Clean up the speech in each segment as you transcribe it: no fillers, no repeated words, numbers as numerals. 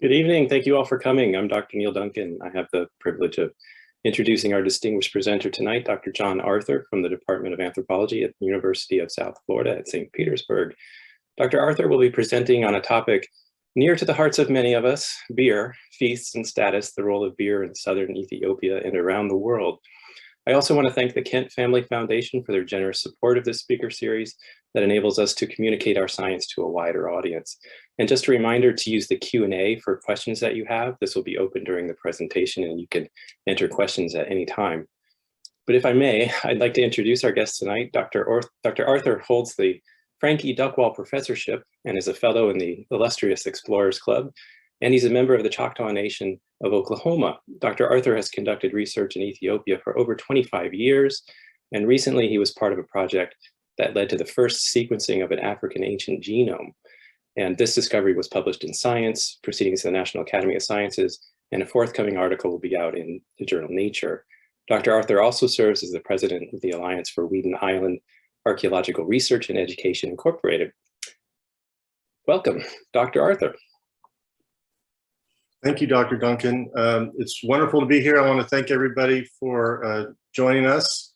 Good evening. Thank you all for coming. I'm Dr. Neil Duncan. I have the privilege of introducing our distinguished presenter tonight, Dr. John Arthur from the Department of Anthropology at the University of South Florida at St. Petersburg. Dr. Arthur will be presenting on a topic near to the hearts of many of us, beer, feasts and status, the role of beer in southern Ethiopia and around the world. I also want to thank the Kent Family Foundation for their generous support of this speaker series that enables us to communicate our science to a wider audience. And just a reminder to use the Q&A for questions that you have. This will be open during the presentation and you can enter questions at any time. But if I may, I'd like to introduce our guest tonight. Dr. Arthur holds the Frank E. Duckwall Professorship and is a fellow in the illustrious Explorers Club, and he's a member of the Choctaw Nation of Oklahoma. Dr. Arthur has conducted research in Ethiopia for over 25 years, and recently he was part of a project that led to the first sequencing of an African ancient genome. And this discovery was published in Science, Proceedings of the National Academy of Sciences, and a forthcoming article will be out in the journal Nature. Dr. Arthur also serves as the president of the Alliance for Weeden Island Archaeological Research and Education Incorporated. Welcome, Dr. Arthur. Thank you, Dr. Duncan. It's wonderful to be here. I want to thank everybody for joining us,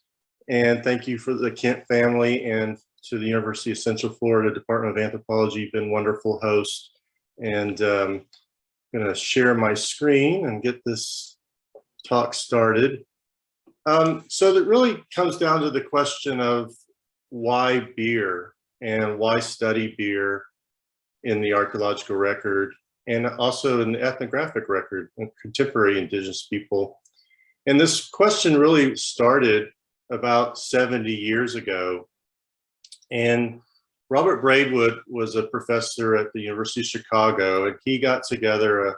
and thank you for the Kent family and to the University of Central Florida Department of Anthropology. You've been wonderful hosts, and I'm going to share my screen and get this talk started. So that really comes down to the question of why beer and why study beer in the archaeological record and also in the ethnographic record of contemporary indigenous people. And this question really started about 70 years ago. And Robert Braidwood was a professor at the University of Chicago, and he got together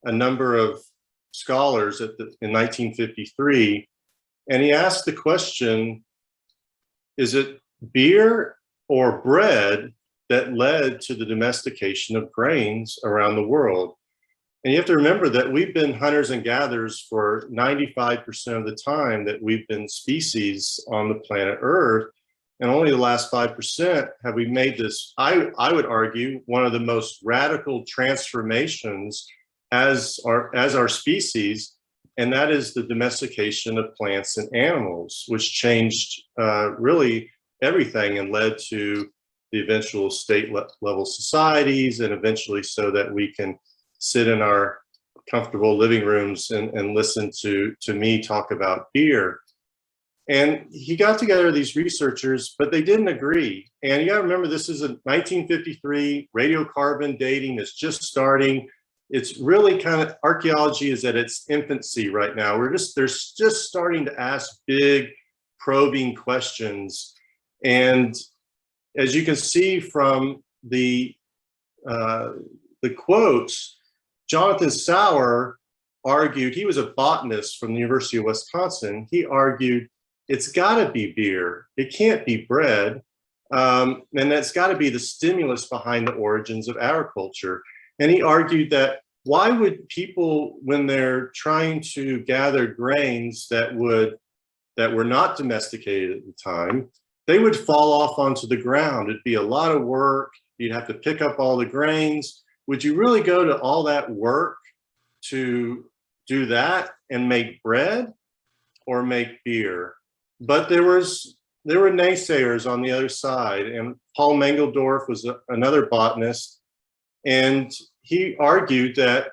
a number of scholars in 1953, and he asked the question, is it beer or bread that led to the domestication of grains around the world? And you have to remember that we've been hunters and gatherers for 95% of the time that we've been species on the planet Earth. And only the last 5% have we made this, I would argue, one of the most radical transformations as our species, and that is the domestication of plants and animals, which changed really everything and led to the eventual state level societies, and eventually so that we can sit in our comfortable living rooms and listen to me talk about beer. And he got together these researchers, but they didn't agree. And you gotta remember, this is a 1953, radiocarbon dating is just starting. It's really kind of, archaeology is at its infancy right now. They're just starting to ask big probing questions. And as you can see from the quotes, Jonathan Sauer argued, he was a botanist from the University of Wisconsin. He argued, it's gotta be beer. It can't be bread. And that's gotta be the stimulus behind the origins of agriculture. And he argued that why would people, when they're trying to gather grains that were not domesticated at the time, they would fall off onto the ground. It'd be a lot of work. You'd have to pick up all the grains. Would you really go to all that work to do that and make bread or make beer? But there were naysayers on the other side, and Paul Mengeldorf was another botanist, and he argued that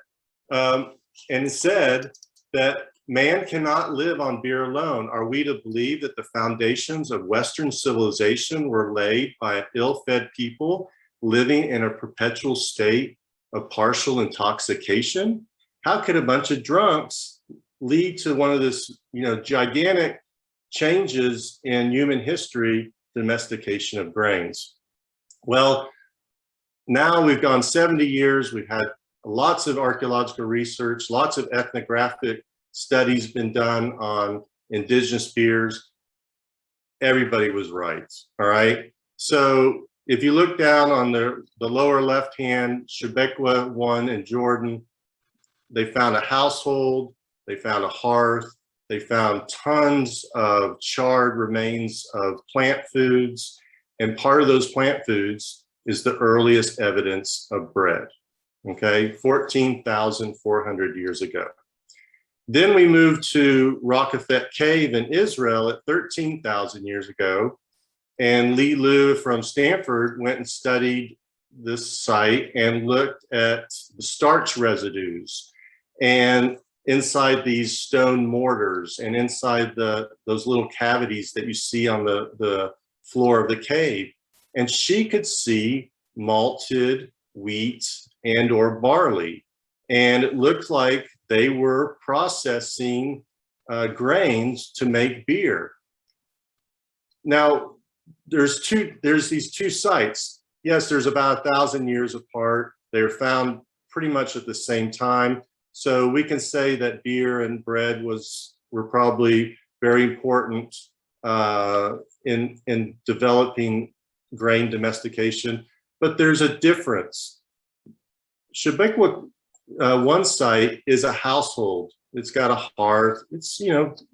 and said that man cannot live on beer alone. Are we to believe that the foundations of Western civilization were laid by ill-fed people living in a perpetual state of partial intoxication? How could a bunch of drunks lead to one of this, gigantic changes in human history, domestication of grains? Well, now we've gone 70 years, we've had lots of archaeological research, lots of ethnographic studies been done on indigenous beers. Everybody was right, all right? So if you look down on the lower left hand, Shebekwa 1 in Jordan, they found a household, they found a hearth, they found tons of charred remains of plant foods, and part of those plant foods is the earliest evidence of bread. okay, 14,400 years ago. Then we moved to Rockefet Cave in Israel at 13,000 years ago. And Lee Liu from Stanford went and studied this site and looked at the starch residues and inside these stone mortars and inside those little cavities that you see on the floor of the cave. And she could see malted wheat and or barley. And it looked like they were processing grains to make beer. Now, there's these two sites. Yes, there's about 1,000 years apart. They were found pretty much at the same time. So we can say that beer and bread were probably very important in developing grain domestication. But there's a difference. Shebequa, one site is a household. It's got a hearth. It's,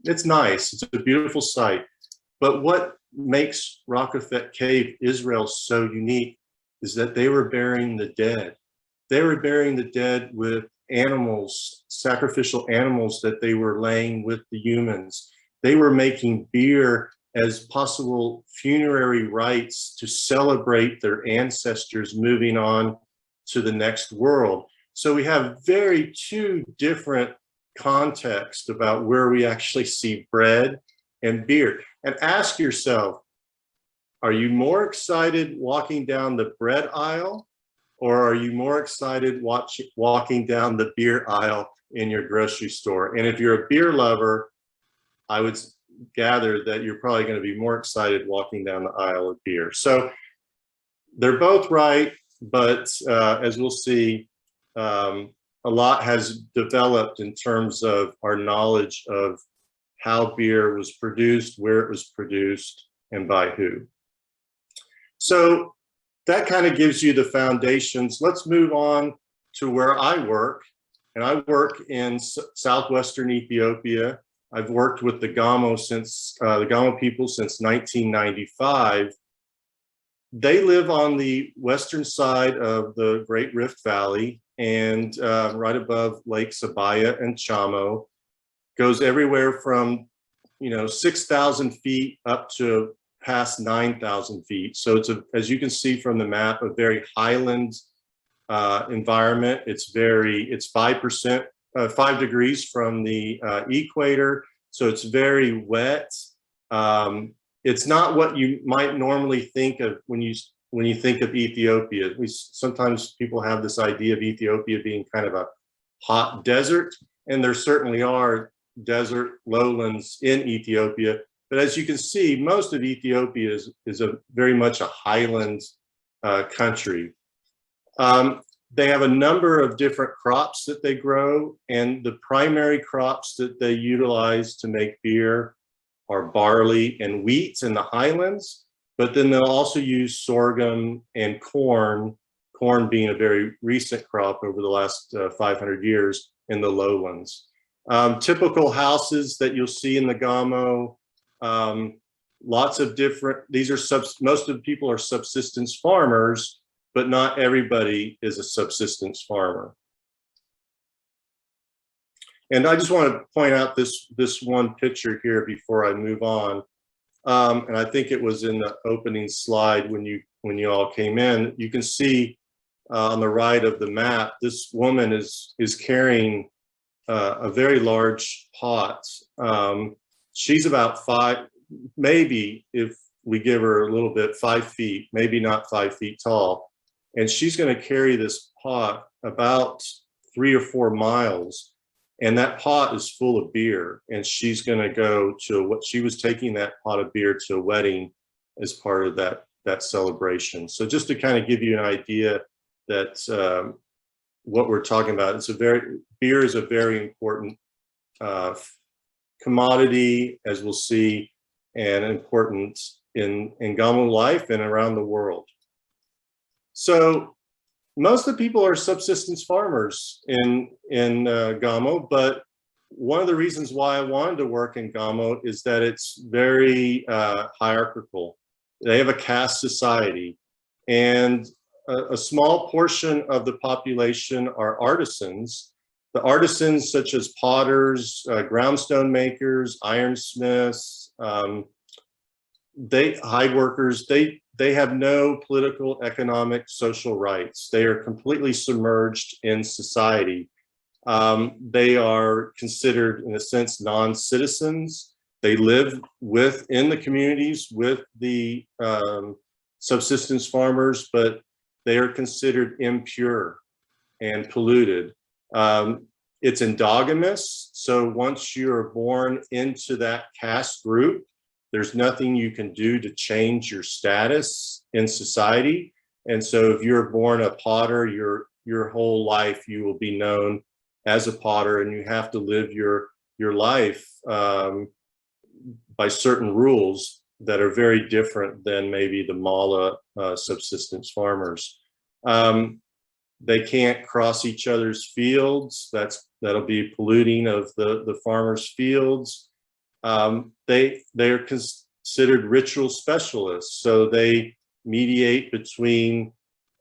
it's nice. It's a beautiful site. But what makes Rockefet Cave, Israel, so unique is that they were burying the dead. They were burying the dead with animals, sacrificial animals that they were laying with the humans. They were making beer as possible funerary rites to celebrate their ancestors moving on to the next world. So we have two different contexts about where we actually see bread and beer. And ask yourself, are you more excited walking down the bread aisle, or are you more excited walking down the beer aisle in your grocery store? And if you're a beer lover, I would gather that you're probably going to be more excited walking down the aisle of beer. So they're both right, but as we'll see, a lot has developed in terms of our knowledge of how beer was produced, where it was produced, and by who. So that kind of gives you the foundations. Let's move on to where I work. And I work in southwestern Ethiopia. I've worked with the Gamo the Gamo people since 1995. They live on the western side of the Great Rift Valley and right above Lakes Abaya and Chamo. Goes everywhere from 6,000 feet up to past 9,000 feet. So it's as you can see from the map, a very highland environment. It's 5 degrees from the equator, so it's very wet. It's not what you might normally think of when you think of Ethiopia. Sometimes people have this idea of Ethiopia being kind of a hot desert, and there certainly are desert lowlands in Ethiopia. But as you can see, most of Ethiopia is very much a highland country. They have a number of different crops that they grow, and the primary crops that they utilize to make beer are barley and wheat in the highlands, but then they'll also use sorghum and corn being a very recent crop over the last 500 years in the lowlands. Typical houses that you'll see in the Gamo, lots of different, most of the people are subsistence farmers, but not everybody is a subsistence farmer. And I just want to point out this one picture here before I move on. And I think it was in the opening slide when you all came in. You can see on the right of the map, this woman is carrying a very large pot. She's about 5, maybe if we give her a little bit, 5 feet, maybe not 5 feet tall. And she's going to carry this pot about 3 or 4 miles. And that pot is full of beer. And she's going to go to she was taking that pot of beer to a wedding as part of that celebration. So just to kind of give you an idea that what we're talking about, beer is a very important commodity, as we'll see, and important in Gamo life and around the world. So most of the people are subsistence farmers in Gamo, but one of the reasons why I wanted to work in Gamo is that it's very hierarchical. They have a caste society, and a small portion of the population are artisans. The artisans such as potters, groundstone makers, ironsmiths, hide workers, they have no political, economic, social rights. They are completely submerged in society. They are considered, in a sense, non-citizens. They live within the communities with the subsistence farmers, but they are considered impure and polluted. It's endogamous, so once you're born into that caste group, there's nothing you can do to change your status in society. And so if you're born a potter, your whole life you will be known as a potter, and you have to live your life by certain rules that are very different than maybe the Mala subsistence farmers. They can't cross each other's fields. That'll be polluting of the farmers' fields. They are considered ritual specialists, so they mediate between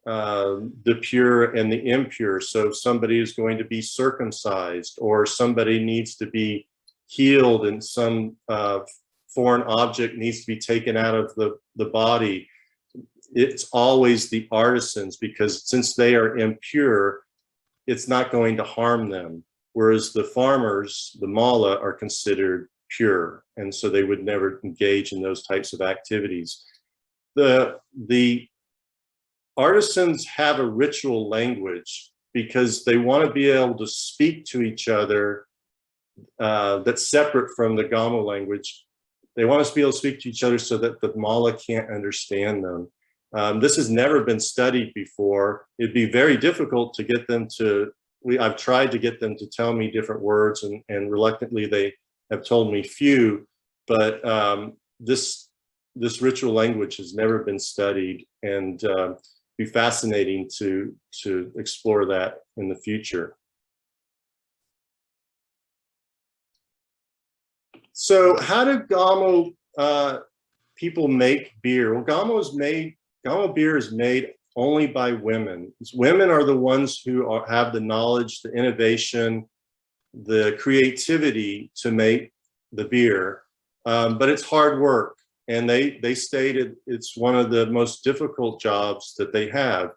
the pure and the impure. So if somebody is going to be circumcised, or somebody needs to be healed and some foreign object needs to be taken out of the body, it's always the artisans, because since they are impure, it's not going to harm them. Whereas the farmers, the Mala, are considered pure, and so they would never engage in those types of activities. The artisans have a ritual language because they want to be able to speak to each other that's separate from the Gamo language. They want to be able to speak to each other so that the Mala can't understand them. This has never been studied before. It'd be very difficult to get them to, I've tried to get them to tell me different words, and reluctantly they have told me few, but this ritual language has never been studied, and be fascinating to explore that in the future. So how do Gamo people make beer? Well, Gamo beer is made only by women. Women are the ones who have the knowledge, the innovation, the creativity to make the beer, but it's hard work. And they stated it's one of the most difficult jobs that they have.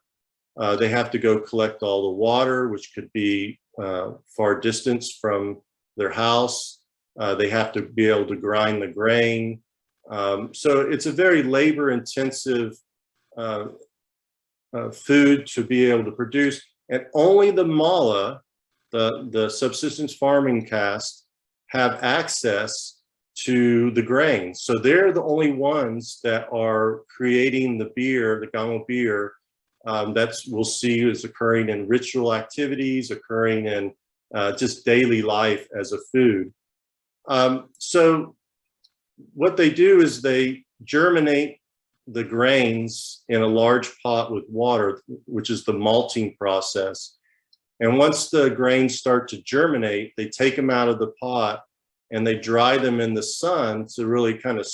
They have to go collect all the water, which could be far distance from their house. They have to be able to grind the grain. So it's a very labor-intensive food to be able to produce. And only the Mala, the subsistence farming caste, have access to the grain. So they're the only ones that are creating the beer, the Gamo beer, we'll see is occurring in ritual activities, occurring in just daily life as a food. So what they do is they germinate the grains in a large pot with water, which is the malting process. And once the grains start to germinate, they take them out of the pot and they dry them in the sun to really kind of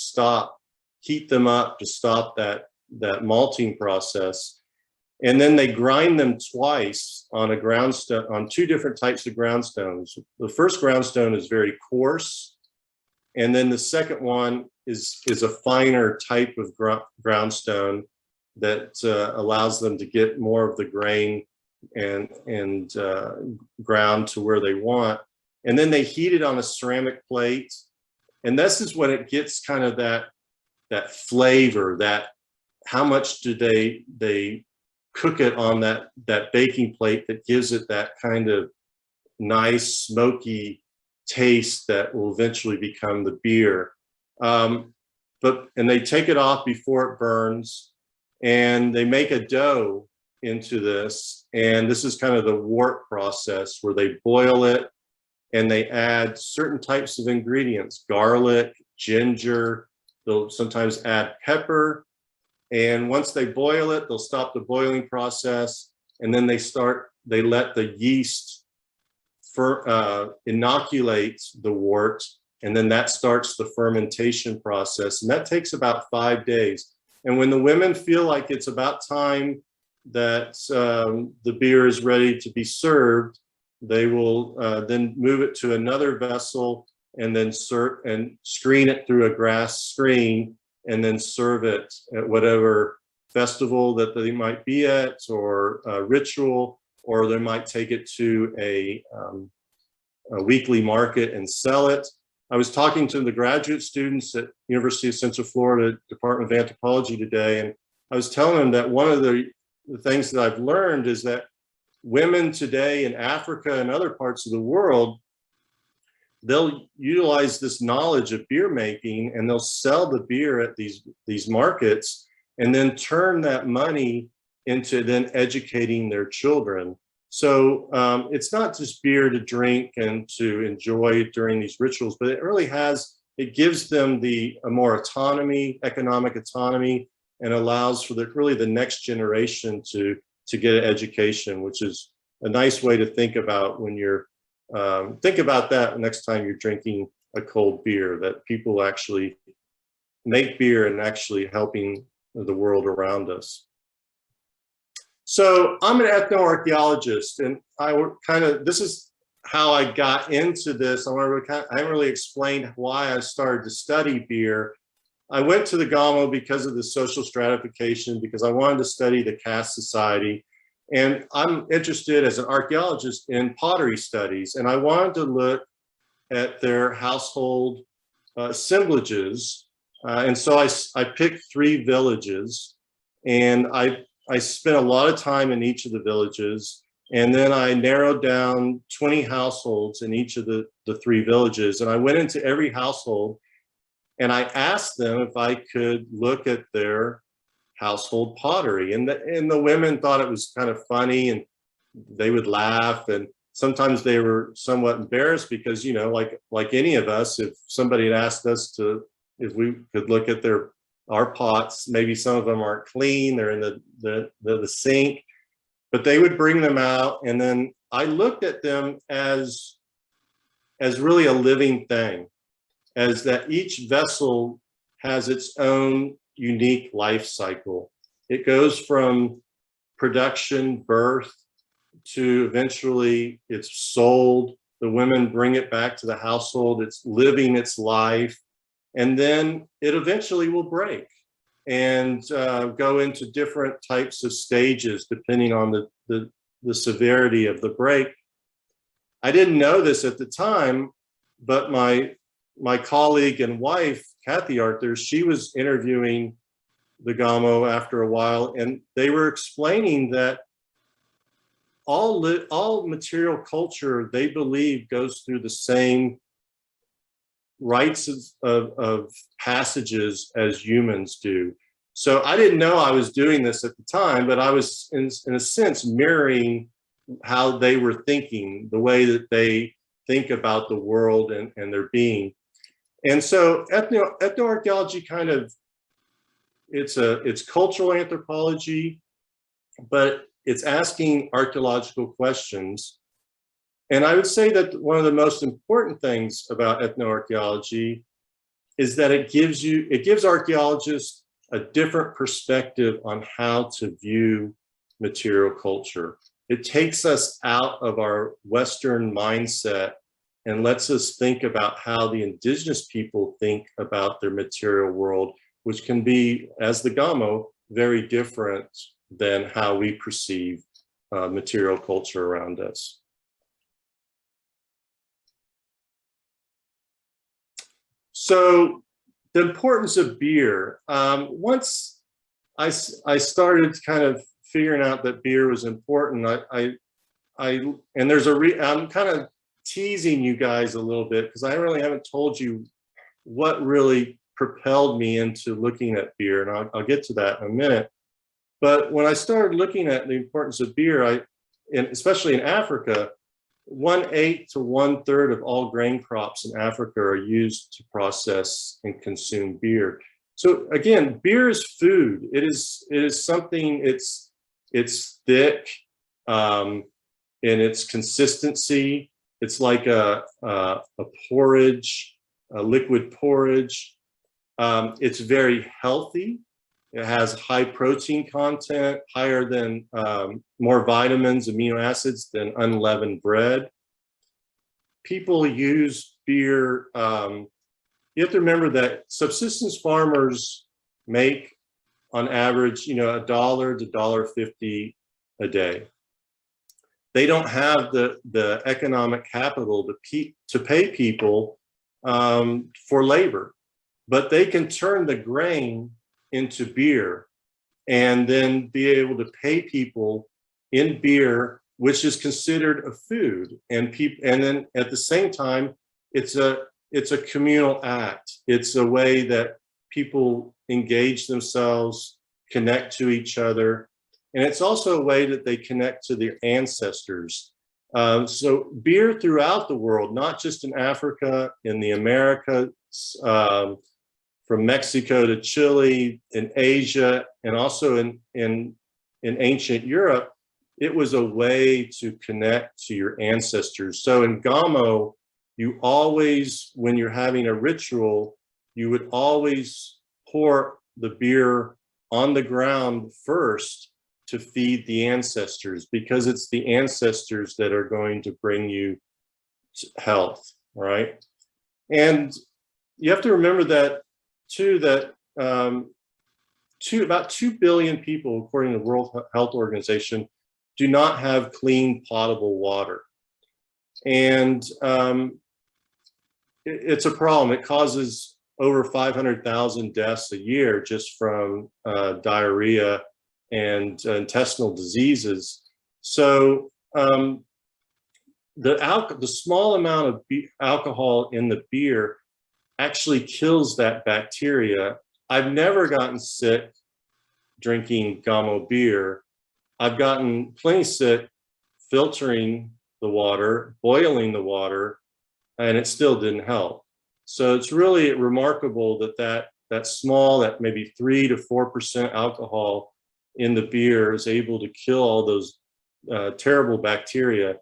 heat them up to stop that malting process. And then they grind them twice on a groundstone, on two different types of groundstones. The first groundstone is very coarse, and then the second one is a finer type of groundstone that allows them to get more of the grain and ground to where they want. And then they heat it on a ceramic plate. And this is when it gets kind of that flavor, that how much do they cook it on that baking plate that gives it that kind of nice smoky taste that will eventually become the beer. And they take it off before it burns, and they make a dough into this. And this is kind of the wort process where they boil it and they add certain types of ingredients, garlic, ginger, they'll sometimes add pepper. And once they boil it, they'll stop the boiling process, and then they let the yeast inoculate the wort, and then that starts the fermentation process, and that takes about 5 days. And when the women feel like it's about time that the beer is ready to be served, they will then move it to another vessel and then serve and screen it through a grass screen and then serve it at whatever festival that they might be at or a ritual, or they might take it to a weekly market and sell it. I was talking to the graduate students at University of Central Florida Department of Anthropology today, and I was telling them that one of the things that I've learned is that women today in Africa and other parts of the world, they'll utilize this knowledge of beer making and they'll sell the beer at these markets and then turn that money into then educating their children. So it's not just beer to drink and to enjoy during these rituals, but it gives them a more autonomy, economic autonomy, and allows for really the next generation to get an education, which is a nice way to think about when you're, think about that next time you're drinking a cold beer, that people actually make beer and actually helping the world around us. So I'm an ethnoarchaeologist, and this is how I got into this. I haven't really explained why I started to study beer. I went to the Gamo because of the social stratification, because I wanted to study the caste society. And I'm interested as an archaeologist in pottery studies. And I wanted to look at their household assemblages. And so I picked 3 villages, and I spent a lot of time in each of the villages. And then I narrowed down 20 households in each of the 3 villages. And I went into every household and I asked them if I could look at their household pottery. And the women thought it was kind of funny, and they would laugh. And sometimes they were somewhat embarrassed because, you know, like any of us, if somebody had asked us if we could look at our pots, maybe some of them aren't clean, they're in the sink, but they would bring them out. And then I looked at them as really a living thing, as that each vessel has its own unique life cycle. It goes from production, birth, to eventually it's sold. The women bring it back to the household. It's living its life. And then it eventually will break and go into different types of stages depending on the severity of the break. I didn't know this at the time, but my colleague and wife, Kathy Arthur, she was interviewing the Gamo after a while, and they were explaining that all material culture, they believe, goes through the same rites of passages as humans do. So I didn't know I was doing this at the time, but I was in a sense mirroring how they were thinking, the way that they think about the world and their being. And so ethnoarchaeology kind of, it's cultural anthropology, but it's asking archaeological questions. And I would say that one of the most important things about ethnoarchaeology is that it gives archaeologists a different perspective on how to view material culture. It takes us out of our Western mindset and lets us think about how the indigenous people think about their material world, which can be, as the Gamo, very different than how we perceive material culture around us. So the importance of beer. Once I started kind of figuring out that beer was important, and I'm kind of teasing you guys a little bit because I really haven't told you what really propelled me into looking at beer, and I'll get to that in a minute. But when I started looking at the importance of beer, especially in Africa, 1/8 to 1/3 of all grain crops in Africa are used to process and consume beer. So again, beer is food. It is something. It's thick in its consistency. It's like a porridge, a liquid porridge. It's very healthy. It has high protein content, higher than more vitamins, amino acids than unleavened bread. People use beer. You have to remember that subsistence farmers make, on average, $1 to $1.50 a day. They don't have the economic capital to pay people for labor, but they can turn the grain into beer and then be able to pay people in beer, which is considered a food. And then at the same time, it's a communal act. It's a way that people engage themselves, connect to each other. And it's also a way that they connect to their ancestors. So beer throughout the world, not just in Africa, in the Americas, from Mexico to Chile, in Asia, and also in ancient Europe, it was a way to connect to your ancestors. So in Gamo, you always, when you're having a ritual, you would always pour the beer on the ground first to feed the ancestors, because it's the ancestors that are going to bring you health, right? And you have to remember that too, that about 2 billion people, according to the World Health Organization, do not have clean potable water. And it's a problem. It causes over 500,000 deaths a year just from diarrhea and intestinal diseases. So the small amount of alcohol in the beer actually kills that bacteria. I've never gotten sick drinking Gamo beer. I've gotten plenty sick filtering the water, boiling the water, and it still didn't help. So it's really remarkable that small, that maybe 3 to 4% alcohol in the beer is able to kill all those terrible bacteria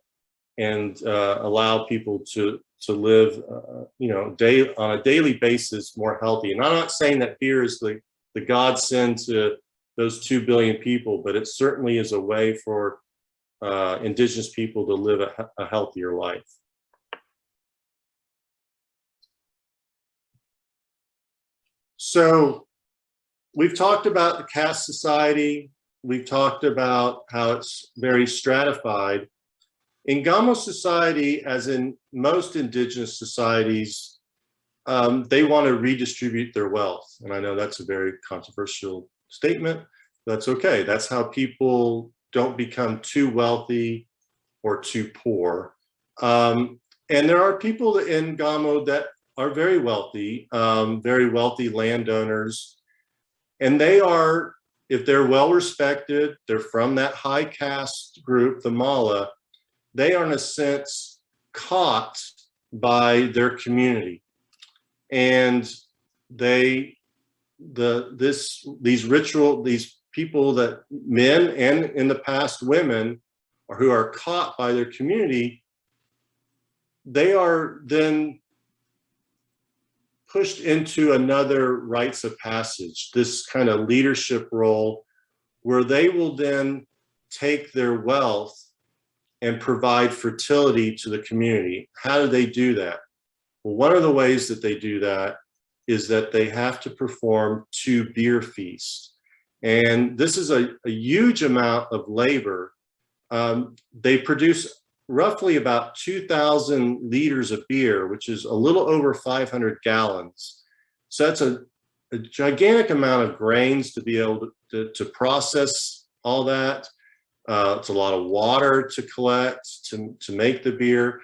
and allow people to live, on a daily basis more healthy. And I'm not saying that beer is the godsend to those 2 billion people, but it certainly is a way for indigenous people to live a healthier life. So we've talked about the caste society. We've talked about how it's very stratified. In Gamo society, as in most indigenous societies, they want to redistribute their wealth. And I know that's a very controversial statement. That's okay. That's how people don't become too wealthy or too poor. And there are people in Gamo that are very wealthy landowners. And they are, if they're well respected, they're from that high caste group, the Mala, they are in a sense caught by their community. And these people, that men and in the past women, who are caught by their community, they are then pushed into another rites of passage, this kind of leadership role, where they will then take their wealth and provide fertility to the community. How do they do that? Well, one of the ways that they do that is that they have to perform 2 beer feasts. And this is a huge amount of labor. They produce roughly about 2,000 liters of beer, which is a little over 500 gallons. So that's a gigantic amount of grains to be able to process all that. It's a lot of water to collect, to make the beer.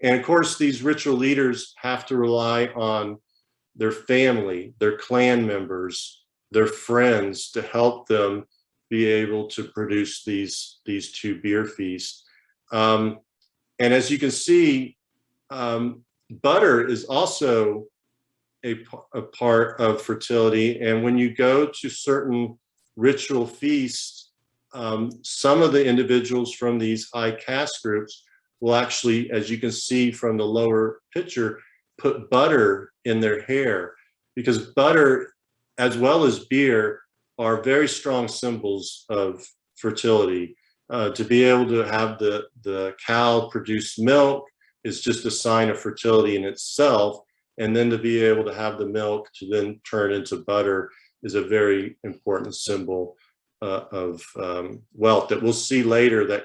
And of course, these ritual leaders have to rely on their family, their clan members, their friends to help them be able to produce these 2 beer feasts. And as you can see, butter is also a part of fertility. And when you go to certain ritual feasts, some of the individuals from these high caste groups will actually, as you can see from the lower picture, put butter in their hair, because butter, as well as beer, are very strong symbols of fertility. To be able to have the cow produce milk is just a sign of fertility in itself. And then to be able to have the milk to then turn into butter is a very important symbol of wealth that we'll see later that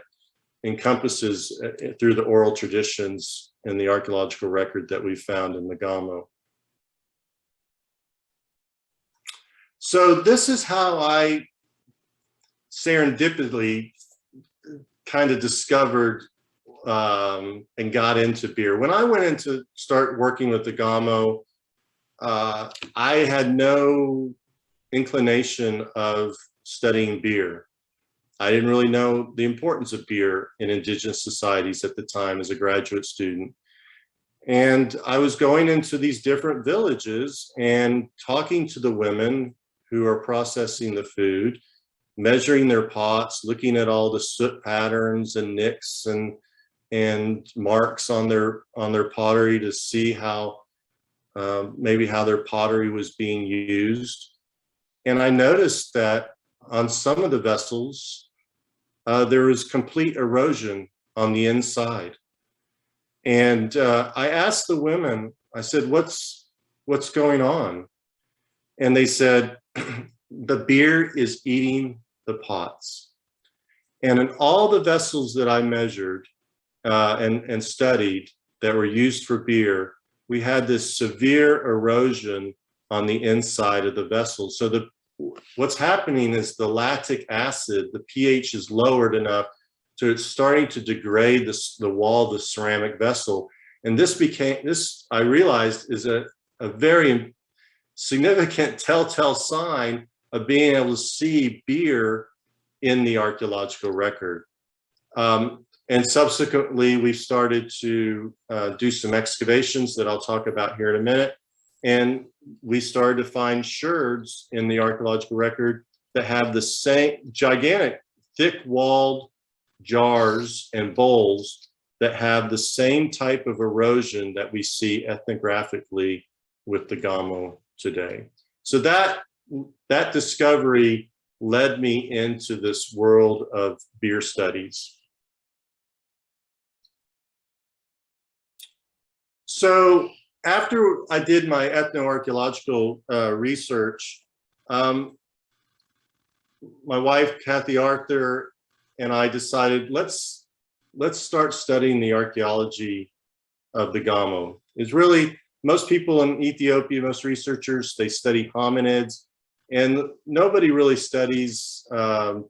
encompasses through the oral traditions and the archaeological record that we found in the Gamo. So this is how I serendipitously kind of discovered and got into beer. When I went in to start working with the Gamo, I had no inclination of studying beer. I didn't really know the importance of beer in indigenous societies at the time as a graduate student. And I was going into these different villages and talking to the women who are processing the food, measuring their pots, looking at all the soot patterns and nicks and marks on their pottery to see how maybe how their pottery was being used. And I noticed that on some of the vessels, there was complete erosion on the inside. And I asked the women, I said, what's going on? And they said, the beer is eating the pots. And in all the vessels that I measured and studied that were used for beer, we had this severe erosion on the inside of the vessel. So what's happening is the lactic acid, the pH is lowered enough so it's starting to degrade the wall of the ceramic vessel. And this I realized is a very significant telltale sign of being able to see beer in the archaeological record. And subsequently, we started to do some excavations that I'll talk about here in a minute. And we started to find sherds in the archaeological record that have the same gigantic, thick-walled jars and bowls that have the same type of erosion that we see ethnographically with the Gamo today. So that discovery led me into this world of beer studies. So after I did my ethnoarchaeological research, my wife, Kathy Arthur, and I decided, let's start studying the archaeology of the Gamo. It's really, most people in Ethiopia, most researchers, they study hominids, and nobody really studies the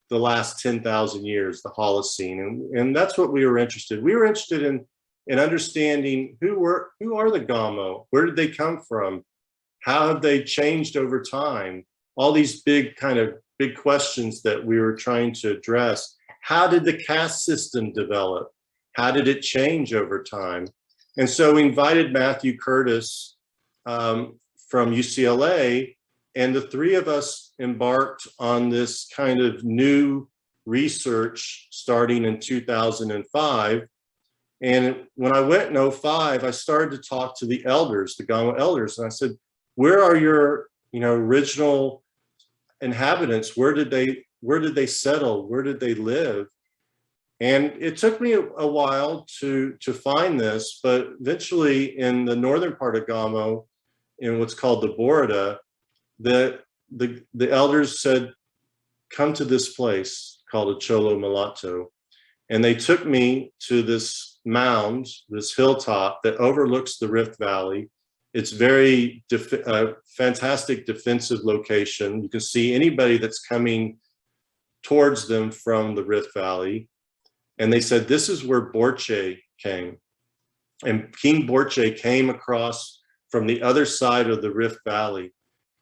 last 10,000 years, the Holocene, and that's what we were interested. We were interested in understanding who are the Gamo, where did they come from, how have they changed over time, all these big questions that we were trying to address. How did the caste system develop? How did it change over time? And so we invited Matthew Curtis from UCLA, and the three of us embarked on this kind of new research starting in 2005. And when I went in 2005, I started to talk to the elders, the Gamo elders, and I said, where are your original inhabitants? Where did they settle? Where did they live? And it took me a while to find this, but eventually in the northern part of Gamo, in what's called the Borda, the elders said, come to this place called a Chilomulatto. And they took me to this mound, this hilltop that overlooks the Rift Valley. It's very fantastic defensive location. You can see anybody that's coming towards them from the Rift Valley. And they said, this is where Borche came. And King Borche came across from the other side of the Rift Valley.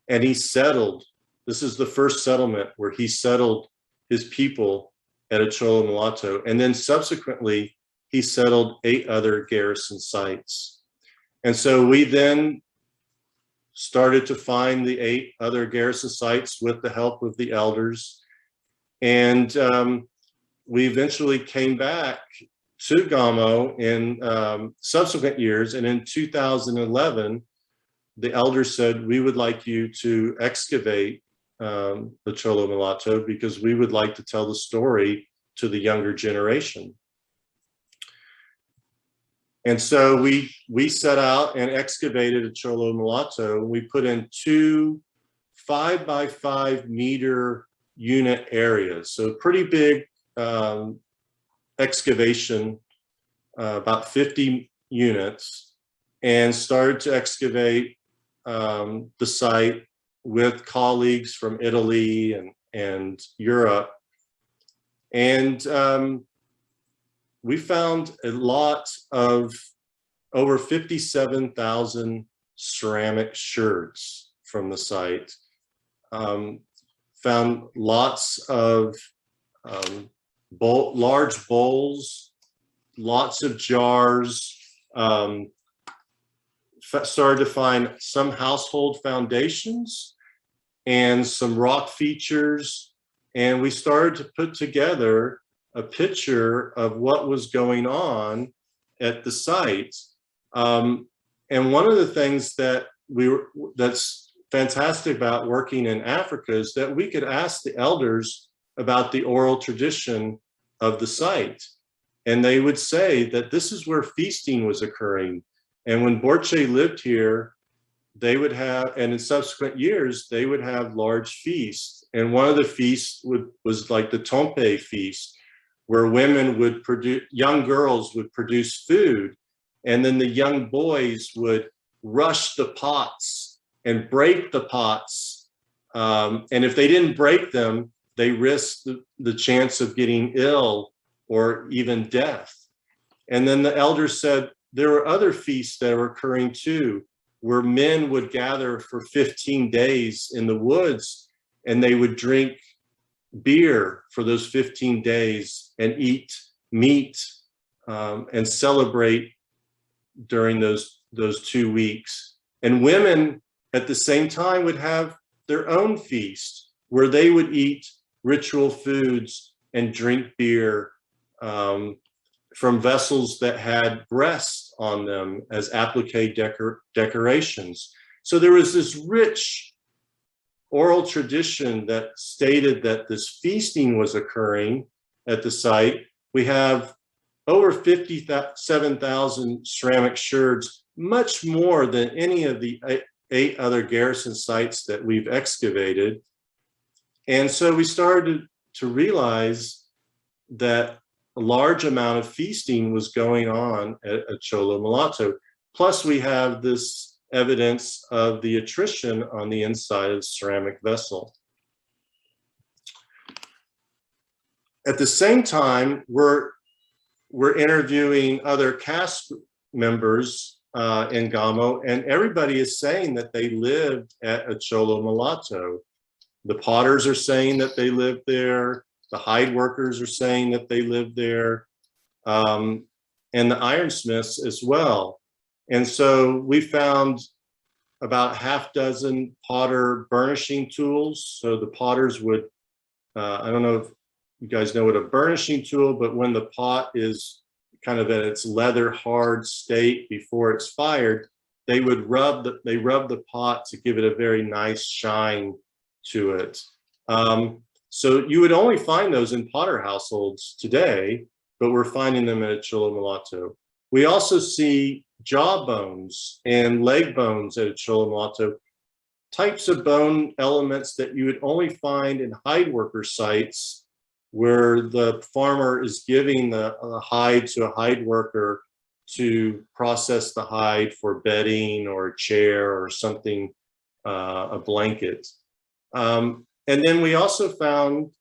And he settled. This is the first settlement where he settled his people at a Chilomulatto. And then subsequently, he settled 8 other garrison sites. And so we then started to find the 8 other garrison sites with the help of the elders. And we eventually came back to Gamo in subsequent years. And in 2011, the elders said, we would like you to excavate the Chilomulatto, because we would like to tell the story to the younger generation. And so we set out and excavated a Chilomulatto. We put in 2 5 by 5 meter unit areas. So pretty big excavation, about 50 units, and started to excavate the site with colleagues from Italy and Europe. And we found a lot of over 57,000 ceramic sherds from the site. Found lots of large bowls, lots of jars, started to find some household foundations and some rock features. And we started to put together a picture of what was going on at the site. And one of the things that that's fantastic about working in Africa is that we could ask the elders about the oral tradition of the site. And they would say that this is where feasting was occurring. And when Borche lived here, they would have, and in subsequent years, they would have large feasts. And one of the feasts was like the Tompe feast, where women would produce, young girls would produce food, and then the young boys would rush the pots and break the pots. And if they didn't break them, they risked the chance of getting ill or even death. And then the elders said there were other feasts that were occurring too, where men would gather for 15 days in the woods, and they would drink beer for those 15 days and eat meat and celebrate during those 2 weeks. And women at the same time would have their own feast where they would eat ritual foods and drink beer from vessels that had breasts on them as applique decorations. So there was this rich oral tradition that stated that this feasting was occurring at the site. We have over 57,000 ceramic sherds, much more than any of the 8 other garrison sites that we've excavated. And so we started to realize that a large amount of feasting was going on at Chilomulatto. Plus we have this evidence of the attrition on the inside of the ceramic vessel. At the same time, we're interviewing other caste members in Gamo, and everybody is saying that they lived at Chilomulatto. The potters are saying that they lived there. The hide workers are saying that they lived there, and the ironsmiths as well. And so we found about 6 potter burnishing tools. So the potters would, I don't know if you guys know what a burnishing tool, but when the pot is kind of at its leather hard state before it's fired, they would rub the pot to give it a very nice shine to it. So you would only find those in potter households today, but we're finding them at Chilomulatto. We also see jaw bones and leg bones at Chilomulatto, types of bone elements that you would only find in hide worker sites where the farmer is giving the hide to a hide worker to process the hide for bedding or a chair or something, a blanket. And then we also found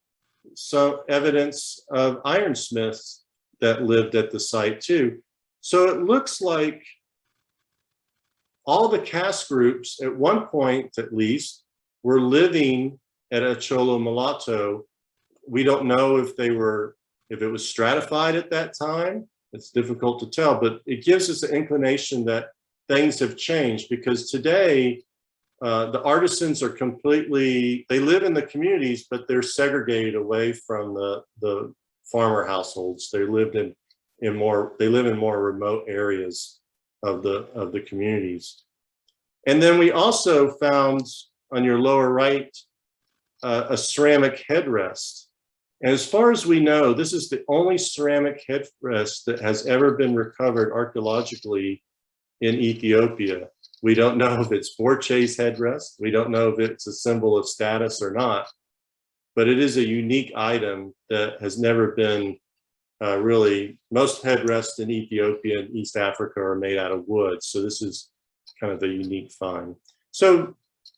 some evidence of ironsmiths that lived at the site too. So it looks like all the caste groups at one point, at least, were living at Chilomulatto. We don't know if it was stratified at that time. It's difficult to tell, but it gives us an inclination that things have changed, because today, the artisans are they live in the communities, but they're segregated away from the farmer households. They live in more remote areas of the communities. And then we also found on your lower right a ceramic headrest. And as far as we know, this is the only ceramic headrest that has ever been recovered archaeologically in Ethiopia. We don't know if it's Borche's headrest. We don't know if it's a symbol of status or not, but it is a unique item that has never been really, most headrests in Ethiopia and East Africa are made out of wood. So this is kind of a unique find. So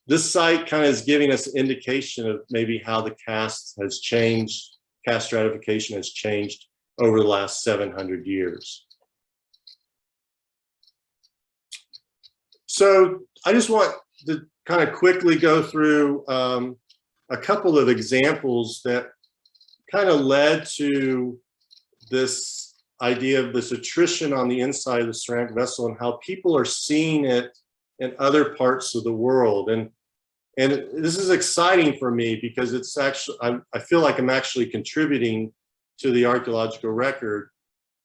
this site kind of is giving us an indication of maybe how the caste has changed, caste stratification has changed over the last 700 years. So I just want to kind of quickly go through a couple of examples that kind of led to this idea of this attrition on the inside of the ceramic vessel and how people are seeing it in other parts of the world. And this is exciting for me because it's actually, I feel like I'm actually contributing to the archaeological record.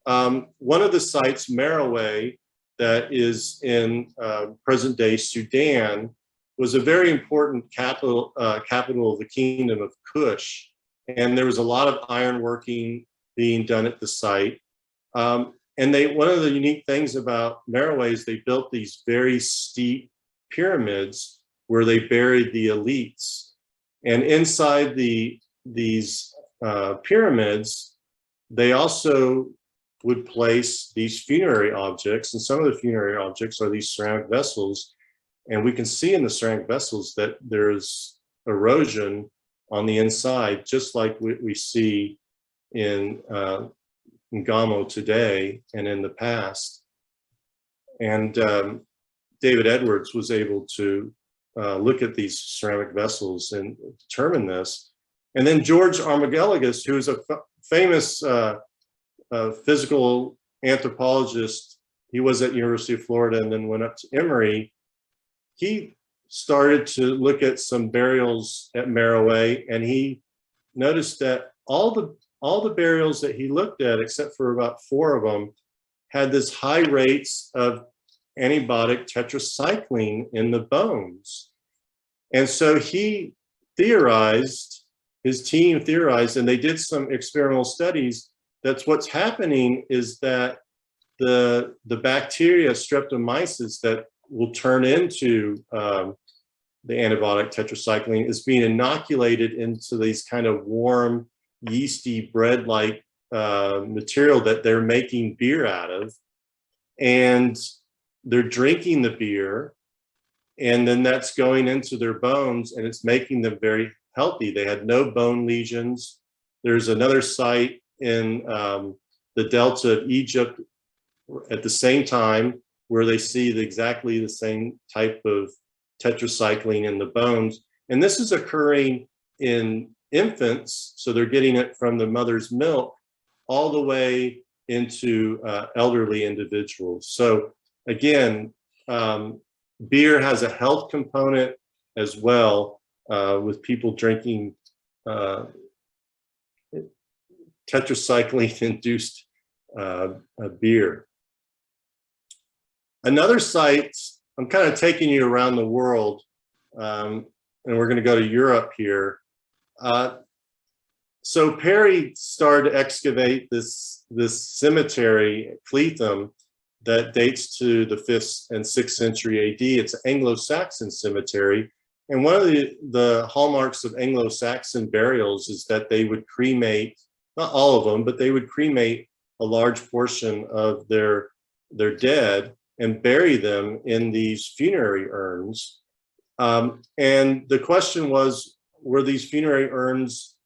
One of the sites, Mariway, that is in present-day Sudan, was a very important capital of the kingdom of Kush. And there was a lot of ironworking being done at the site. And one of the unique things about Mariway is they built these very steep pyramids where they buried the elites. And inside these pyramids, they also would place these funerary objects, and some of the funerary objects are these ceramic vessels. And we can see in the ceramic vessels that there's erosion on the inside, just like we see in Gamo today and in the past. And David Edwards was able to look at these ceramic vessels and determine this. And then George Armagelagus, who is a famous physical anthropologist, he was at University of Florida and then went up to Emory. He started to look at some burials at Mariway, and he noticed that all the burials that he looked at, except for about 4 of them, had this high rates of antibiotic tetracycline in the bones. And so he theorized, his team theorized, and they did some experimental studies, that's what's happening is that the bacteria Streptomyces that will turn into the antibiotic tetracycline is being inoculated into these kind of warm, yeasty bread-like material that they're making beer out of. And they're drinking the beer, and then that's going into their bones and it's making them very healthy. They had no bone lesions. There's another site in the Delta of Egypt at the same time where they see exactly the same type of tetracycline in the bones. And this is occurring in infants, so they're getting it from the mother's milk all the way into elderly individuals. So again, beer has a health component as well, with people drinking tetracycline-induced beer. Another site, I'm kind of taking you around the world, and we're going to go to Europe here. So Perry started to excavate this cemetery, Cleetham, that dates to the 5th and 6th century AD. It's an Anglo-Saxon cemetery. And one of the hallmarks of Anglo-Saxon burials is that they would cremate, not all of them, but they would cremate a large portion of their dead and bury them in these funerary urns. And the question was, were these funerary urns,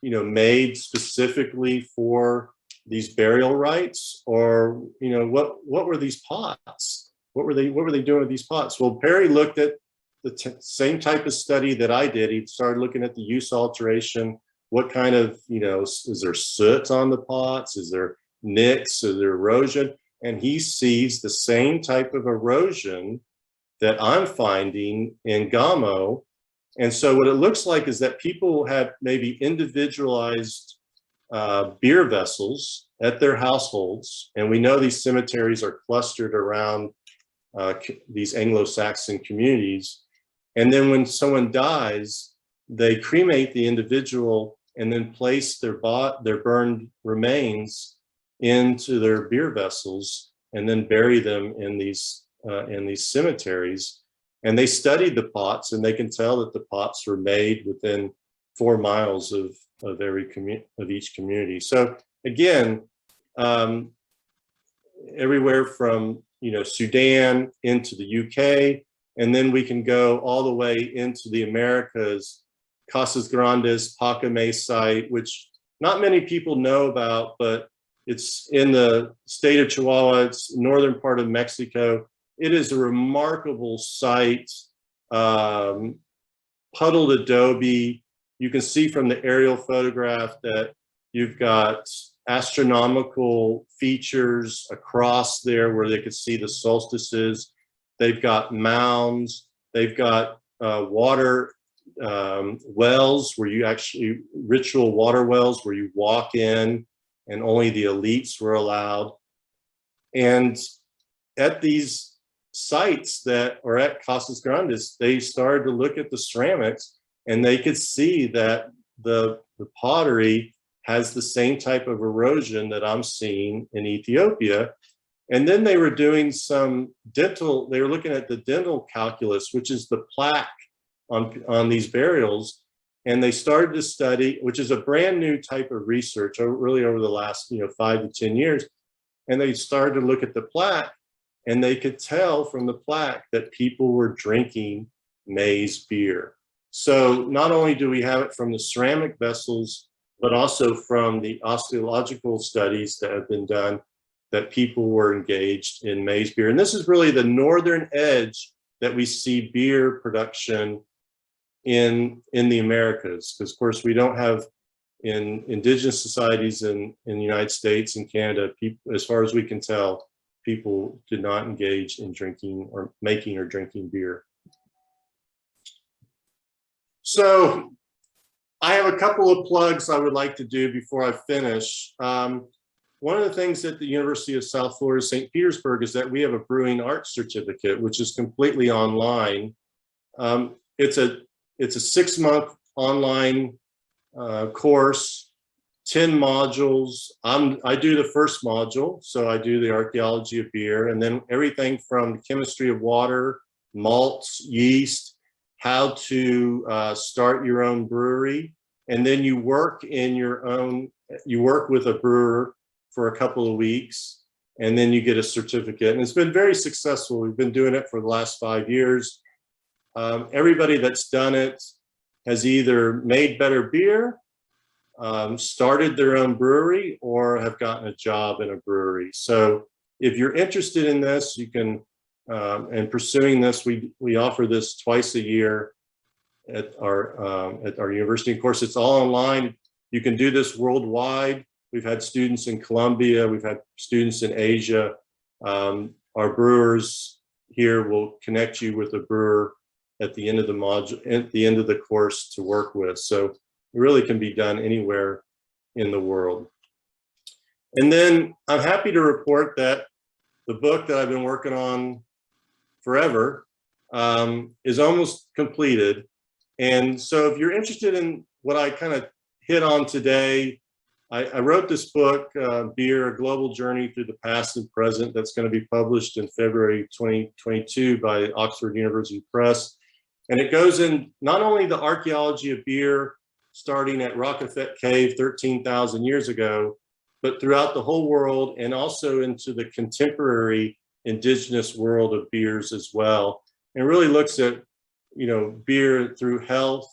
made specifically for these burial rites, or what were these pots? What were they doing with these pots? Well, Perry looked at the same type of study that I did. He started looking at the use-alteration. What kind of, is there soot on the pots? Is there nicks? Is there erosion? And he sees the same type of erosion that I'm finding in Gamo. And so what it looks like is that people have maybe individualized beer vessels at their households. And we know these cemeteries are clustered around these Anglo-Saxon communities. And then when someone dies, they cremate the individual and then place their burned remains into their beer vessels and then bury them in these cemeteries. And they studied the pots, and they can tell that the pots were made within 4 miles of each community. So again, everywhere from Sudan into the UK, and then we can go all the way into the Americas, Casas Grandes, Pacamay site, which not many people know about, but it's in the state of Chihuahua. It's northern part of Mexico. It is a remarkable site, puddled adobe. You can see from the aerial photograph that you've got astronomical features across there where they could see the solstices. They've got mounds. They've got water wells where you actually, ritual water wells where you walk in and only the elites were allowed. And at these sites that are at Casas Grandes, they started to look at the ceramics, and they could see that the pottery has the same type of erosion that I'm seeing in Ethiopia. And then they were doing some they were looking at the dental calculus, which is the plaque on these burials. And they started to study, which is a brand new type of research, really over the last 5 to 10 years. And they started to look at the plaque, and they could tell from the plaque that people were drinking maize beer. So not only do we have it from the ceramic vessels, but also from the osteological studies that have been done, that people were engaged in maize beer. And this is really the northern edge that we see beer production in the Americas, because of course we don't have, in indigenous societies in the United States and Canada, people, as far as we can tell, people did not engage in drinking or making or drinking beer. So I have a couple of plugs I would like to do before I finish. One of the things at the University of South Florida, St. Petersburg, is that we have a brewing art certificate, which is completely online. It's a 6-month online course, 10 modules. I do the first module, so I do the archaeology of beer, and then everything from chemistry of water, malts, yeast, how to start your own brewery, and then you work with a brewer for a couple of weeks, and then you get a certificate. And it's been very successful. We've been doing it for the last 5 years. Everybody that's done it has either made better beer, started their own brewery, or have gotten a job in a brewery. So if you're interested in this, you can, and pursuing this, we offer this twice a year at our university. Of course, it's all online. You can do this worldwide. We've had students in Colombia. We've had students in Asia. Our brewers here will connect you with a brewer at the end of the module, at the end of the course, to work with. So it really can be done anywhere in the world. And then I'm happy to report that the book that I've been working on forever is almost completed. And so if you're interested in what I kind of hit on today, I wrote this book, Beer, A Global Journey Through the Past and Present, that's going to be published in February 2022 by Oxford University Press. And it goes in not only the archaeology of beer, starting at Rockafet Cave 13,000 years ago, but throughout the whole world, and also into the contemporary indigenous world of beers as well. And really looks at, beer through health,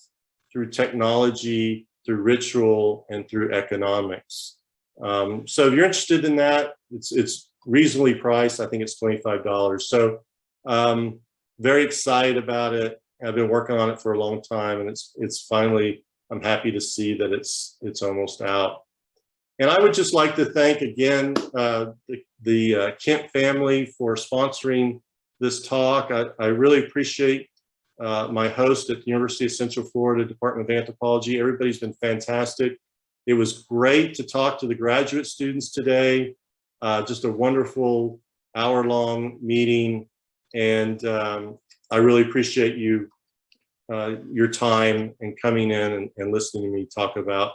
through technology, through ritual, and through economics. So if you're interested in that, it's reasonably priced. I think it's $25. So very excited about it. I've been working on it for a long time, and it's finally, I'm happy to see that it's almost out. And I would just like to thank again the Kemp family for sponsoring this talk. I really appreciate my host at the University of Central Florida Department of Anthropology. Everybody's been fantastic. It was great to talk to the graduate students today. Just a wonderful hour-long meeting, and I really appreciate you your time and coming in and listening to me talk about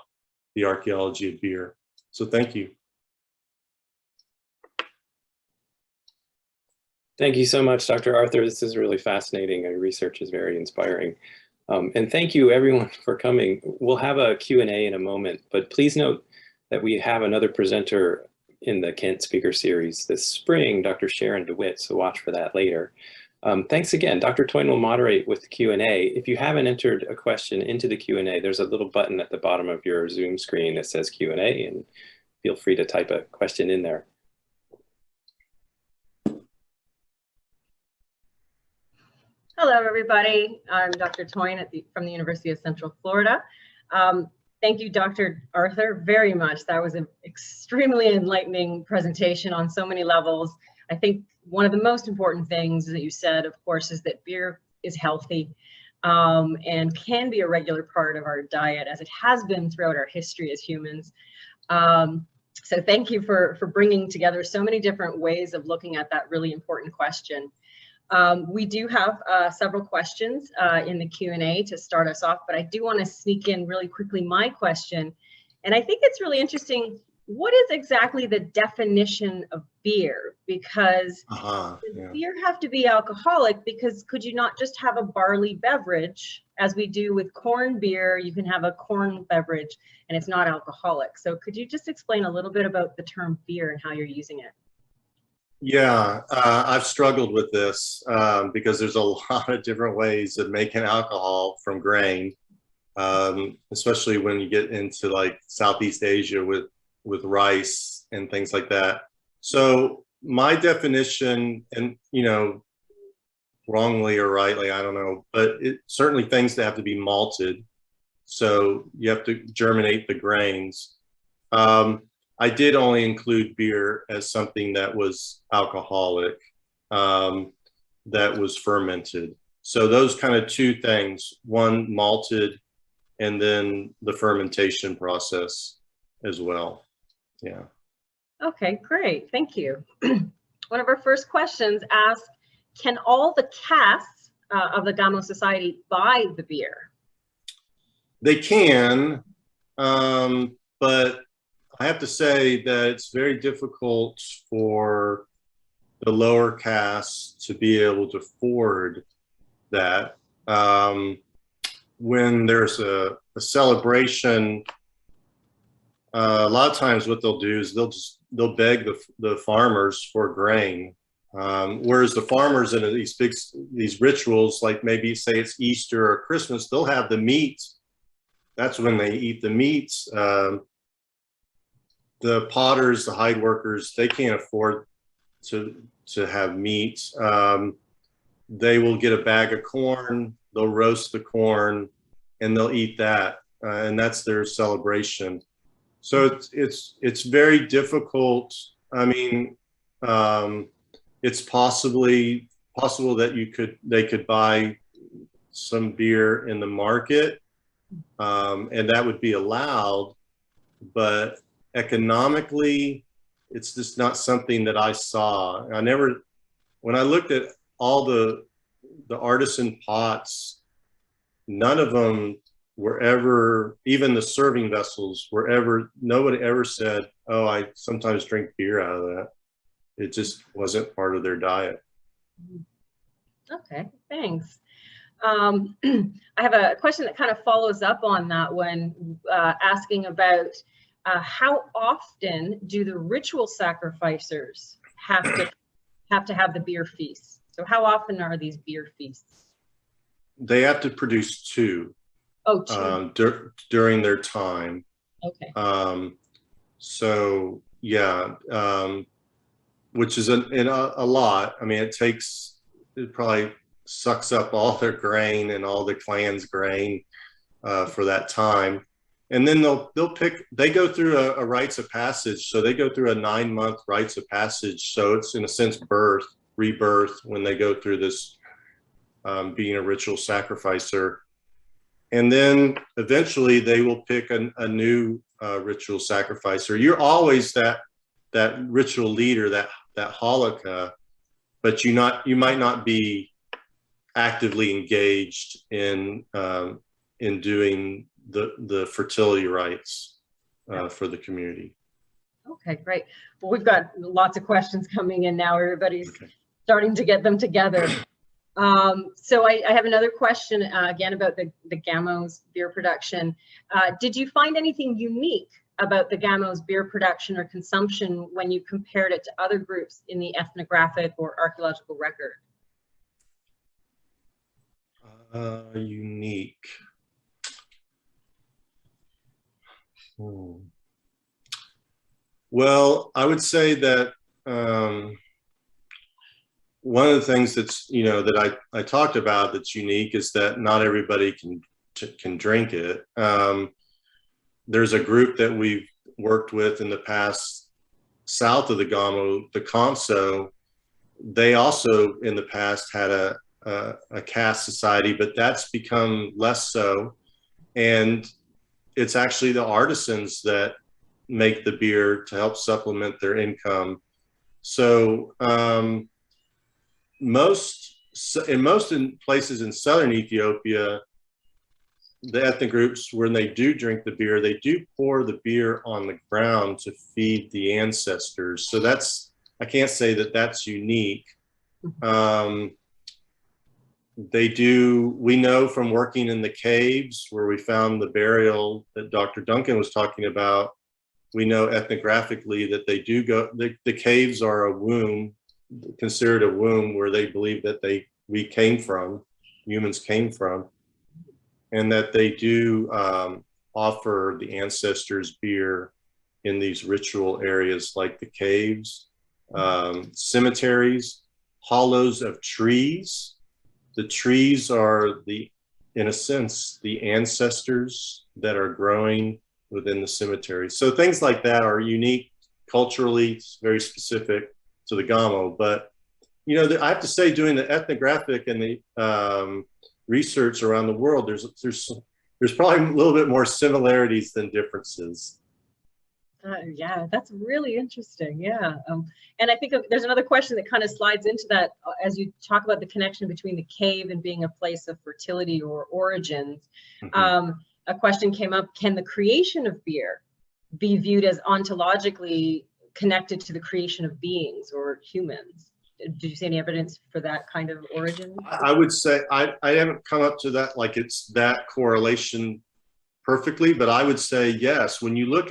the archaeology of beer. So thank you. Thank you so much, Dr. Arthur. This is really fascinating. Your research is very inspiring. And thank you everyone for coming. We'll have a Q&A in a moment, but please note that we have another presenter in the Kent Speaker Series this spring, Dr. Sharon DeWitt, so watch for that later. Thanks again. Dr. Toyne will moderate with the Q&A. If you haven't entered a question into the Q&A, there's a little button at the bottom of your Zoom screen that says Q&A, and feel free to type a question in there. Hello, everybody. I'm Dr. Toyne from the University of Central Florida. Thank you, Dr. Arthur, very much. That was an extremely enlightening presentation on so many levels. I think one of the most important things that you said, of course, is that beer is healthy and can be a regular part of our diet, as it has been throughout our history as humans. So thank you for bringing together so many different ways of looking at that really important question. We do have several questions in the Q&A to start us off, but I do want to sneak in really quickly my question. And I think it's really interesting. What is exactly the definition of beer? Because does beer have to be alcoholic? Because could you not just have a barley beverage, as we do with corn beer? You can have a corn beverage and it's not alcoholic. So could you just explain a little bit about the term beer and how you're using it? Yeah, I've struggled with this because there's a lot of different ways of making alcohol from grain, especially when you get into like Southeast Asia with rice and things like that. So my definition, and you know, wrongly or rightly, I don't know, but certainly things that have to be malted. So you have to germinate the grains. I did only include beer as something that was alcoholic, that was fermented. So those kind of two things, one malted and then the fermentation process as well. Yeah. Okay, great. Thank you. One of our first questions asks, can all the castes of the Gamo society buy the beer? They can, but I have to say that it's very difficult for the lower castes to be able to afford that. When there's a celebration, a lot of times what they'll do is they'll beg the farmers for grain. Whereas the farmers in these rituals, like maybe say it's Easter or Christmas, they'll have the meat. That's when they eat the meats. The potters, the hide workers, they can't afford to have meat. They will get a bag of corn, they'll roast the corn, and they'll eat that, and that's their celebration. So it's very difficult. I mean, it's possible that they could buy some beer in the market, and that would be allowed, but economically, it's just not something that I saw. When I looked at all the artisan pots, none of them were ever, even the serving vessels were ever, nobody ever said, oh, I sometimes drink beer out of that. It just wasn't part of their diet. Okay, thanks. I have a question that kind of follows up on that one, asking about how often do the ritual sacrificers have to have the beer feasts? So how often are these beer feasts? They have to produce two. Oh, two. During their time. Okay. So yeah, which is a lot. I mean, it probably sucks up all their grain and all the clan's grain for that time. And then they go through a rites of passage. So they go through a 9-month rites of passage. So it's in a sense rebirth when they go through this being a ritual sacrificer. And then eventually they will pick a new ritual sacrificer. You're always that ritual leader, that halakha, but you might not be actively engaged in doing the fertility rites for the community. Okay, great. Well, we've got lots of questions coming in now. Everybody's starting to get them together. So I have another question again about the Gamo's beer production. Did you find anything unique about the Gamo's beer production or consumption when you compared it to other groups in the ethnographic or archaeological record? Unique. Well, I would say that one of the things that's, that I talked about that's unique is that not everybody can drink it. There's a group that we've worked with in the past south of the Gamo, the Conso. They also in the past had a caste society, but that's become less so. And it's actually the artisans that make the beer to help supplement their income. So most places in southern Ethiopia, the ethnic groups, when they do drink the beer, they do pour the beer on the ground to feed the ancestors. So that's, I can't say that that's unique. We know from working in the caves where we found the burial that Dr. Duncan was talking about, we know ethnographically that they do go, the caves are a womb, considered a womb where they believe that we came from, humans came from, and that they do offer the ancestors beer in these ritual areas like the caves, cemeteries, hollows of trees. The trees are in a sense, the ancestors that are growing within the cemetery. So things like that are unique culturally, it's very specific to the Gamo. But, I have to say, doing the ethnographic and the research around the world, there's probably a little bit more similarities than differences. Yeah, that's really interesting. Yeah. And I think there's another question that kind of slides into that as you talk about the connection between the cave and being a place of fertility or origins. A question came up, can the creation of beer be viewed as ontologically connected to the creation of beings or humans? Did you see any evidence for that kind of origin? I would say, I haven't come up to that, like it's that correlation perfectly, but I would say yes. When you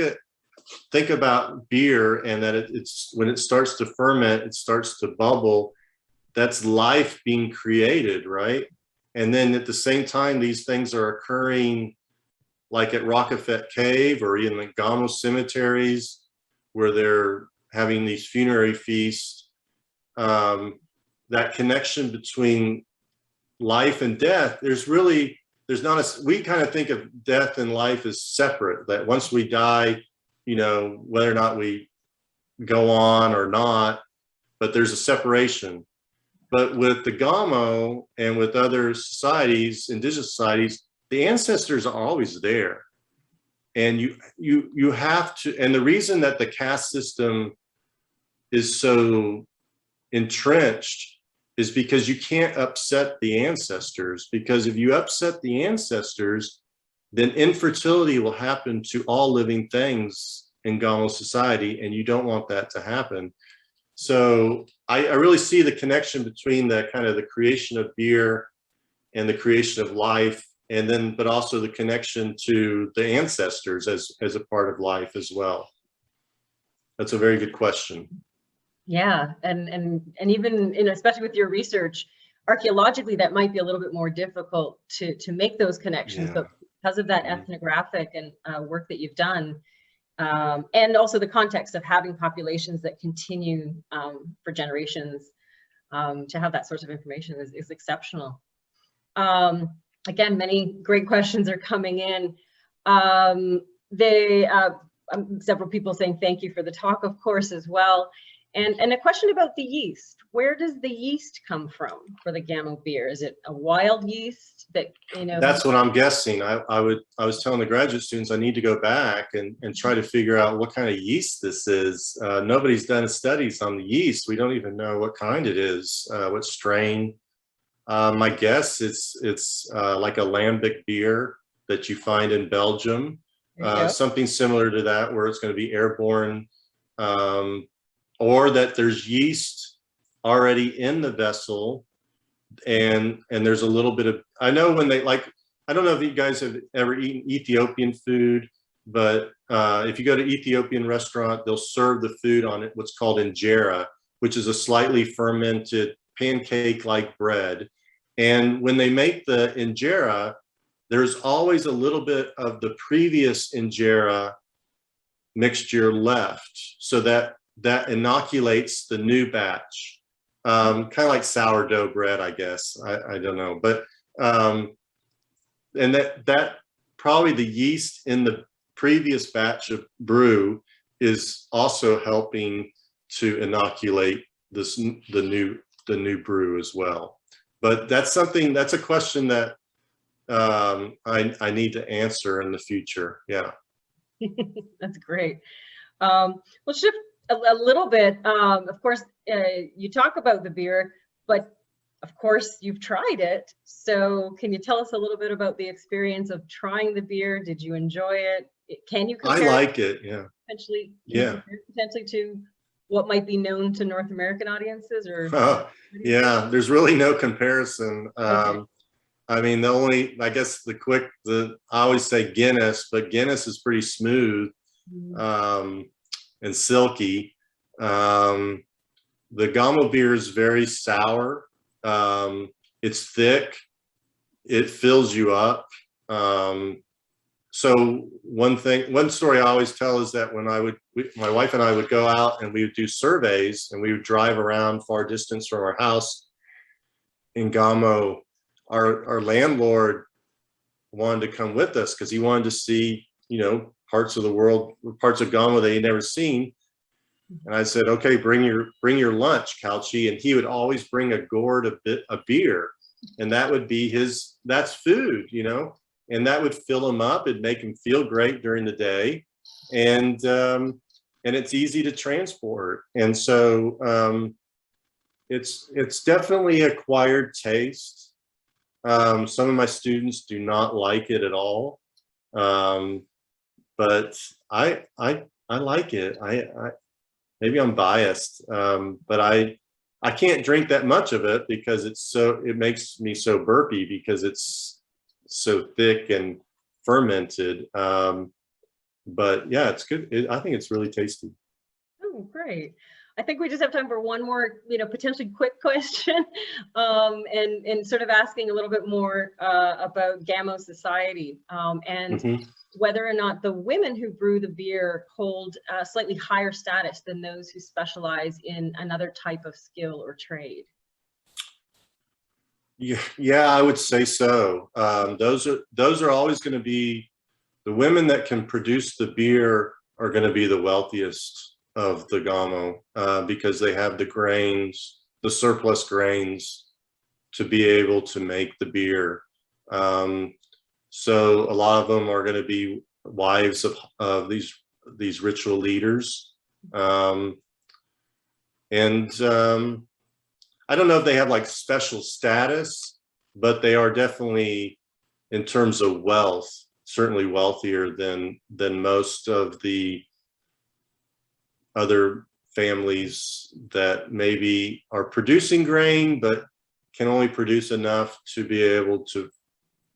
think about beer and that it's when it starts to ferment, it starts to bubble, that's life being created, right? And then at the same time, these things are occurring like at Rockafet Cave or even the Gamo cemeteries where they're having these funerary feasts. That connection between life and death, we kind of think of death and life as separate, that once we die, whether or not we go on or not, but there's a separation. But with the Gamo and with other societies, indigenous societies, the ancestors are always there. And you have to, and the reason that the caste system is so entrenched is because you can't upset the ancestors, because if you upset the ancestors, then infertility will happen to all living things in Gamo society, and you don't want that to happen. So I really see the connection between the kind of the creation of beer and the creation of life, and then, but also the connection to the ancestors as a part of life as well. That's a very good question. Yeah, and even especially with your research, archaeologically, that might be a little bit more difficult to make those connections, but because of that ethnographic and work that you've done, and also the context of having populations that continue for generations, to have that source of information is exceptional. Again, many great questions are coming in. Several people saying thank you for the talk, of course, as well. And a question about the yeast. Where does the yeast come from for the Gamo beer? Is it a wild yeast that, That's what I'm guessing. I was telling the graduate students I need to go back and try to figure out what kind of yeast this is. Nobody's done studies on the yeast. We don't even know what kind it is, what strain. My guess it's like a lambic beer that you find in Belgium, something similar to that, where it's going to be airborne, or that there's yeast already in the vessel, and there's a little bit of, I know when they like, I don't know if you guys have ever eaten Ethiopian food, but if you go to Ethiopian restaurant, they'll serve the food on it, what's called injera, which is a slightly fermented pancake-like bread. And when they make the injera, there's always a little bit of the previous injera mixture left, so that inoculates the new batch. Kind of like sourdough bread, I guess. I don't know, but and that probably the yeast in the previous batch of brew is also helping to inoculate the new brew as well. But that's a question that I need to answer in the future. Yeah. That's great. We'll shift a little bit. Of course, you talk about the beer, but of course you've tried it. So can you tell us a little bit about the experience of trying the beer? Did you enjoy it? Can you compare? I like it. Yeah. Potentially, yeah. Potentially to what might be known to North American audiences, or? Yeah, there's really no comparison. Okay. I mean, I guess I always say Guinness, but Guinness is pretty smooth and silky. The Gamo beer is very sour. It's thick. It fills you up. So one story I always tell is that when my wife and I would go out and we would do surveys, and we would drive around far distance from our house in Gamo. Our landlord wanted to come with us because he wanted to see, parts of the world, parts of Gamo that he'd never seen. And I said, okay, bring your lunch, Calci. And he would always bring a gourd of beer, and that would be that's food, and that would fill him up. It'd make him feel great during the day, and it's easy to transport. And so it's definitely acquired taste. Some of my students do not like it at all, but I like it. Maybe I'm biased, but I can't drink that much of it because it makes me so burpy because it's so thick and fermented. But yeah, it's good. I think it's really tasty. Oh, great. I think we just have time for one more, potentially quick question, and sort of asking a little bit more about Gamo society, and whether or not the women who brew the beer hold a slightly higher status than those who specialize in another type of skill or trade. Yeah, I would say so. Those are always going to be the women that can produce the beer are going to be the wealthiest of the Gamo, because they have the grains, the surplus grains, to be able to make the beer. So a lot of them are going to be wives of these ritual leaders, and I don't know if they have like special status, but they are definitely, in terms of wealth, certainly wealthier than most of the other families that maybe are producing grain but can only produce enough to be able to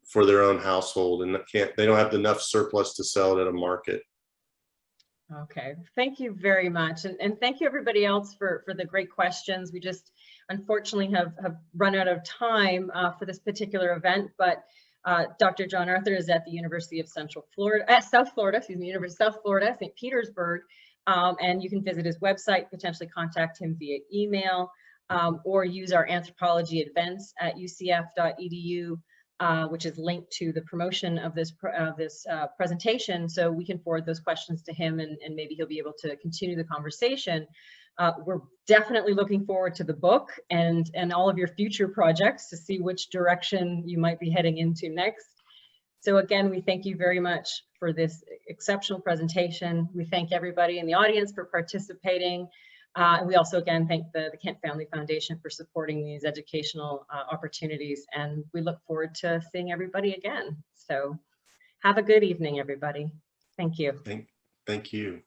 for their own household, and they don't have enough surplus to sell it at a market. Okay, thank you very much, and thank you everybody else for the great questions. We just unfortunately have run out of time for this particular event, but Dr. John Arthur is at the University of South Florida, University of South Florida, St. Petersburg, and you can visit his website, potentially contact him via email, or use our anthropology events at ucf.edu, which is linked to the promotion of this presentation, so we can forward those questions to him, and maybe he'll be able to continue the conversation. We're definitely looking forward to the book and all of your future projects to see which direction you might be heading into next. So again, we thank you very much for this exceptional presentation. We thank everybody in the audience for participating. And we also, again, thank the Kent Family Foundation for supporting these educational opportunities. And we look forward to seeing everybody again. So have a good evening, everybody. Thank you. Thank you.